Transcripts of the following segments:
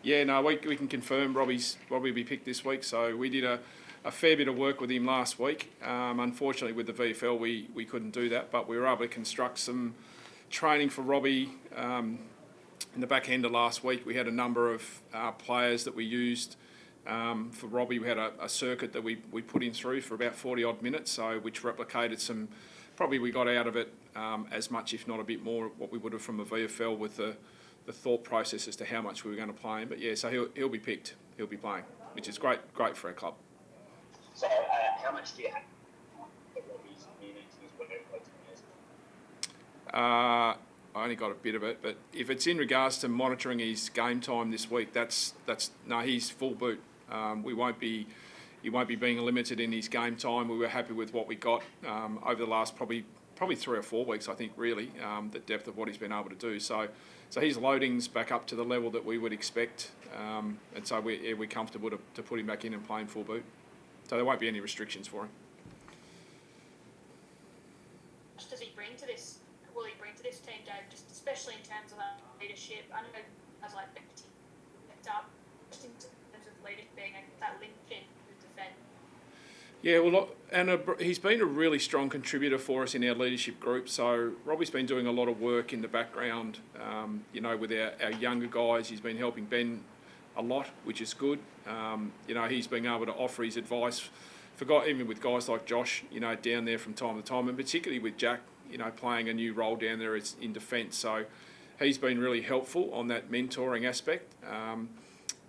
Yeah, no, we can confirm Robbie will be picked this week. So we did a fair bit of work with him last week. Unfortunately, with the VFL, we couldn't do that, but we were able to construct some training for Robbie in the back end of last week. We had a number of players that we used for Robbie. We had a circuit that we put him through for about 40 odd minutes, so which replicated some. Probably we got out of it as much, if not a bit more, what we would have from a VFL with the thought process as to how much we were going to play him. But yeah, so he'll be picked. He'll be playing, which is great for our club. So how much do you have for Robbie's minutes? I only got a bit of it, but if it's in regards to monitoring his game time this week, that's no, he's full boot. He won't be being limited in his game time. We were happy with what we got over the last probably 3 or 4 weeks, I think, really, the depth of what he's been able to do. So his loading's back up to the level that we would expect, and so we're comfortable to put him back in and play him full boot. So there won't be any restrictions for him. What does he bring to this? Will he bring to this team, Dave? Just especially in terms of leadership. I know guys like Beatty picked up, just in terms of leadership being that linchpin to defend. Yeah, well, and he's been a really strong contributor for us in our leadership group. So Robbie's been doing a lot of work in the background, with our younger guys. He's been helping Ben a lot, which is good. He's been able to offer his advice, even with guys like Josh, down there from time to time, and particularly with Jack, playing a new role down there in defence. So he's been really helpful on that mentoring aspect.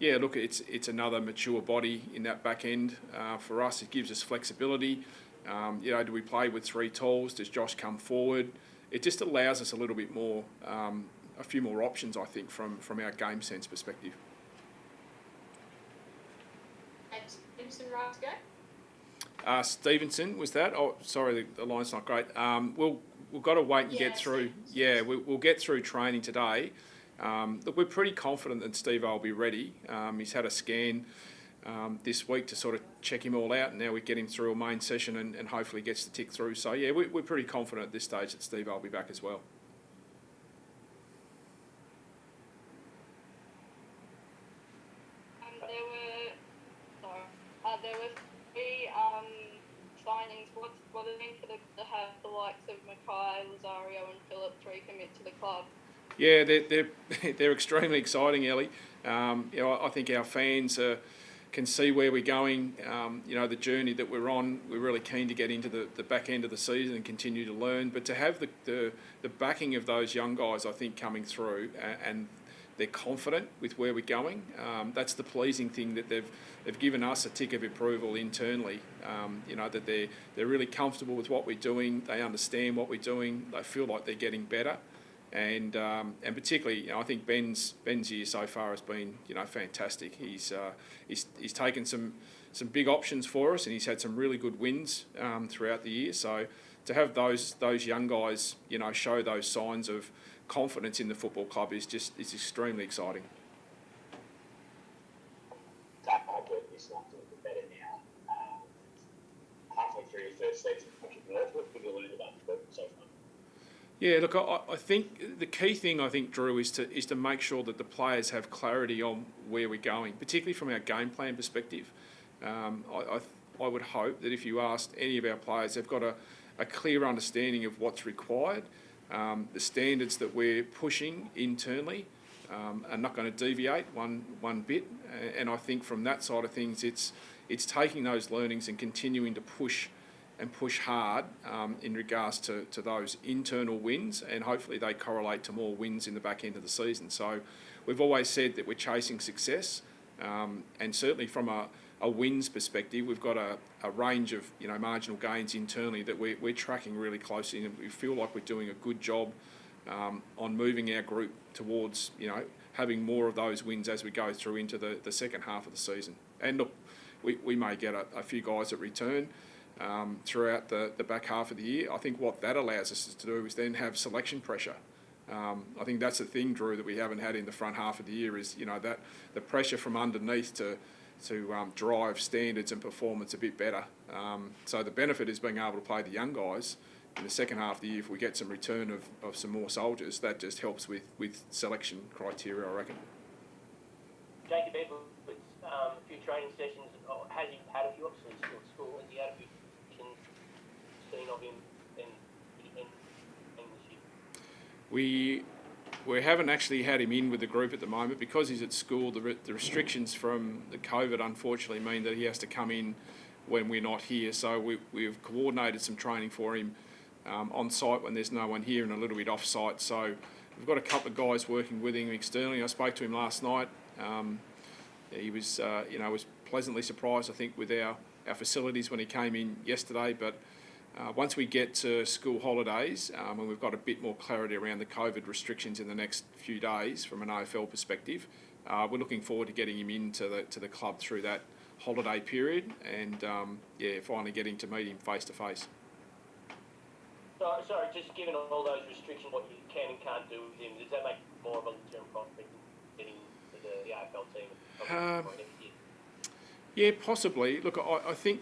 Look, it's another mature body in that back end for us. It gives us flexibility. Do we play with 3 talls? Does Josh come forward? It just allows us a little bit more, a few more options, I think, from our game sense perspective. And Stevenson right to go? Stevenson, was that? Oh, sorry, the line's not great. We've got to wait and get through. Yeah, we'll get through training today. Look, we're pretty confident that Steve will be ready. He's had a scan this week to sort of check him all out, and now we get him through a main session and hopefully gets the tick through. So yeah, we're pretty confident at this stage that Steve will be back as well. There were 3 signings. What does it mean to have the likes of Mackay, Lazario and Phillip 3 commit to the club? Yeah, they're extremely exciting, Ellie. I think our fans can see where we're going. The journey that we're on. We're really keen to get into the back end of the season and continue to learn. But to have the backing of those young guys, I think, coming through and they're confident with where we're going. That's the pleasing thing, that they've given us a tick of approval internally. That they're really comfortable with what we're doing. They understand what we're doing. They feel like they're getting better. And particularly, I think Ben's year so far has been, fantastic. He's taken some big options for us, and he's had some really good wins throughout the year. So to have those young guys, show those signs of confidence in the football club is extremely exciting. This one's a bit better now. Halfway through your first season, what have you learned about the book so far? Yeah, look, I think the key thing, Drew, is to make sure that the players have clarity on where we're going, particularly from our game plan perspective. I would hope that if you asked any of our players, they've got a clear understanding of what's required, the standards that we're pushing internally are not going to deviate one bit. And I think from that side of things, it's taking those learnings and continuing to push hard in regards to those internal wins, and hopefully they correlate to more wins in the back end of the season. So we've always said that we're chasing success, and certainly from a wins perspective, we've got a range of marginal gains internally that we're tracking really closely, and we feel like we're doing a good job on moving our group towards having more of those wins as we go through into the second half of the season. And look, we may get a few guys that return throughout the back half of the year. I think what that allows us to do is then have selection pressure. I think that's the thing, Drew, that we haven't had in the front half of the year is that the pressure from underneath to drive standards and performance a bit better. So the benefit is being able to play the young guys in the second half of the year. If we get some return of some more soldiers, that just helps with selection criteria, I reckon. Jacob Edwards, a few training sessions. Has he had a few? Obviously, still at school. Has he had a few sessions seen of him in this year? We haven't actually had him in with the group at the moment because he's at school. The restrictions from the COVID unfortunately mean that he has to come in when we're not here. So we've coordinated some training for him on site when there's no one here and a little bit off site. So we've got a couple of guys working with him externally. I spoke to him last night. He was, was pleasantly surprised, I think, with our facilities when he came in yesterday. But once we get to school holidays and we've got a bit more clarity around the COVID restrictions in the next few days from an AFL perspective, we're looking forward to getting him into the club through that holiday period and, finally getting to meet him face to face. Sorry, just given all those restrictions, what you can and can't do with him, does that make more of a long-term prospect in getting to the AFL team? Yeah, possibly. Look, I think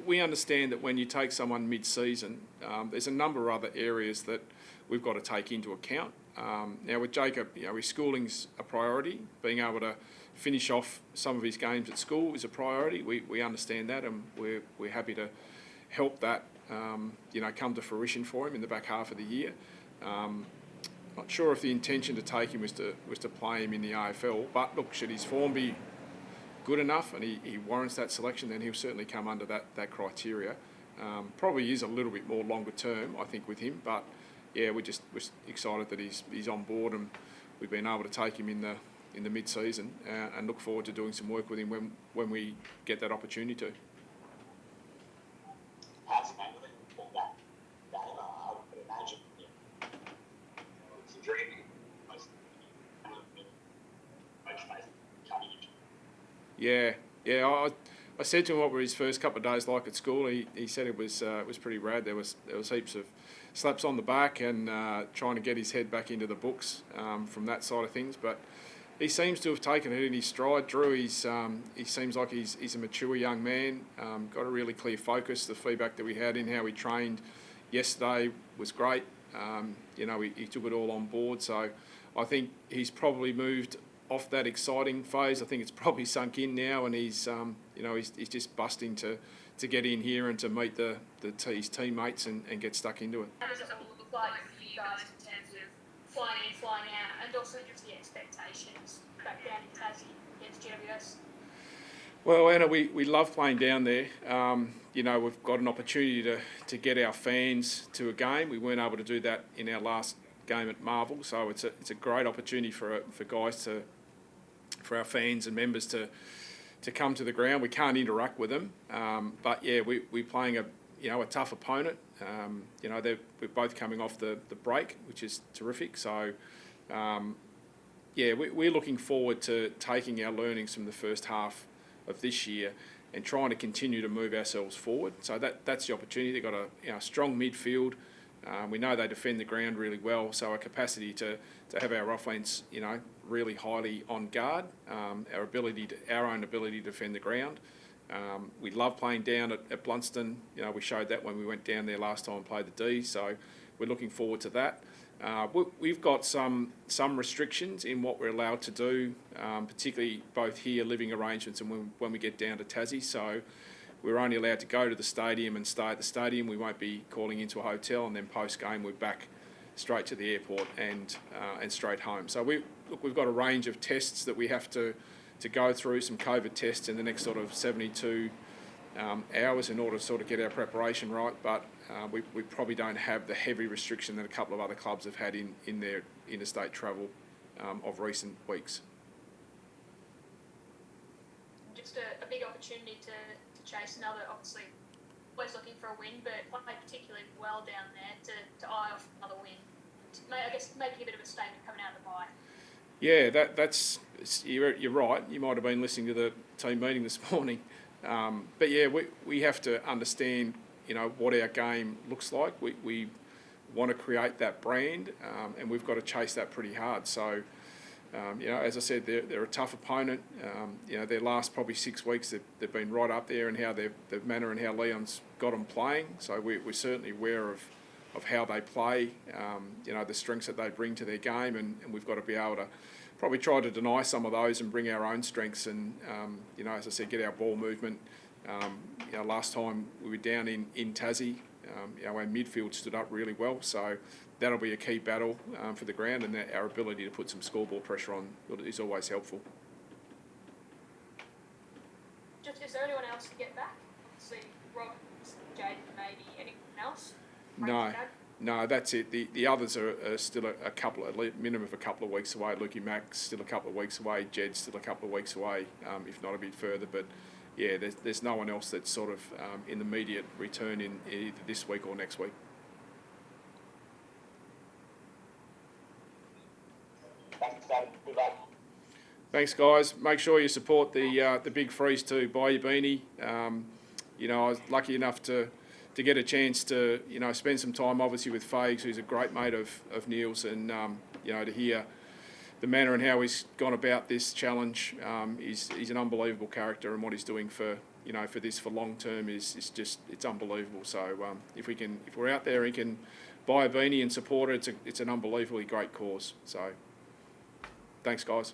we understand that when you take someone mid-season, there's a number of other areas that we've got to take into account. Now with Jacob, his schooling's a priority. Being able to finish off some of his games at school is a priority. We understand that, and we're happy to help that come to fruition for him in the back half of the year. Not sure if the intention to take him was to play him in the AFL, but look, should his form be good enough and he warrants that selection, then he'll certainly come under that criteria. Probably is a little bit more longer term, I think, with him, but yeah, we're excited that he's on board and we've been able to take him in the mid-season and look forward to doing some work with him when we get that opportunity to. How's it made a little before that game? I would imagine it's a dream. Yeah. I said to him what were his first couple of days like at school. He said it was pretty rad. There was heaps of slaps on the back and trying to get his head back into the books from that side of things. But he seems to have taken it in his stride. Drew, he seems like he's a mature young man. Got a really clear focus. The feedback that we had in how he trained yesterday was great. He took it all on board. So I think he's probably moved off that exciting phase. I think it's probably sunk in now, and he's just busting to get in here and to meet his teammates and get stuck into it. How does it all look like for you guys in terms of flying in, flying out, and also just the expectations back down in Tassie against GWS? Well, Anna, we love playing down there. We've got an opportunity to get our fans to a game. We weren't able to do that in our last game at Marvel, so it's a great opportunity for for our fans and members to come to the ground. We can't interact with them, but yeah, we're playing a tough opponent. We're both coming off the break, which is terrific. So we're looking forward to taking our learnings from the first half of this year and trying to continue to move ourselves forward. So that's the opportunity. They've got a strong midfield. We know they defend the ground really well, so our capacity to have our offense, really highly on guard, our own ability to defend the ground. We love playing down at Blunston. We showed that when we went down there last time and played the D, so we're looking forward to that. We've got some restrictions in what we're allowed to do, particularly both here, living arrangements, and when we get down to Tassie. So we're only allowed to go to the stadium and stay at the stadium. We won't be calling into a hotel, and then post-game we're back straight to the airport and straight home. So we've got a range of tests that we have to go through, some COVID tests in the next sort of 72 hours in order to sort of get our preparation right. But we probably don't have the heavy restriction that a couple of other clubs have had in their interstate travel of recent weeks. Just a big opportunity to chase another, obviously always looking for a win, but played particularly well down there to eye off another win. I guess making a bit of a statement coming out of the bye. Yeah, that's you're right. You might have been listening to the team meeting this morning, but yeah, we have to understand what our game looks like. We want to create that brand, and we've got to chase that pretty hard. So. As I said, they're a tough opponent. Their last probably 6 weeks, they've been right up there in how the manner and how Leon's got them playing. So we're certainly aware of how they play, the strengths that they bring to their game, and we've got to be able to probably try to deny some of those and bring our own strengths and, as I said, get our ball movement. Last time we were down in Tassie, our midfield stood up really well, so that'll be a key battle for the ground, and our ability to put some scoreboard pressure on is always helpful. Just, is there anyone else to get back? See, Rob, Jade, maybe anyone else? No, that's it. The others are still a couple, at least minimum of a couple of weeks away. Lukey Mack's still a couple of weeks away. Jed's still a couple of weeks away, if not a bit further. But yeah, there's no one else that's sort of in immediate return in either this week or next week. Thanks, David. Good luck. Thanks, guys. Make sure you support the big freeze too. Buy your beanie. I was lucky enough to get a chance to spend some time obviously with Fags, who's a great mate of Neil's, and to hear the manner and how he's gone about this challenge. He's an unbelievable character, and what he's doing for long term is it's unbelievable. So if we're out there and can buy a beanie and support it, it's an unbelievably great cause. So thanks, guys.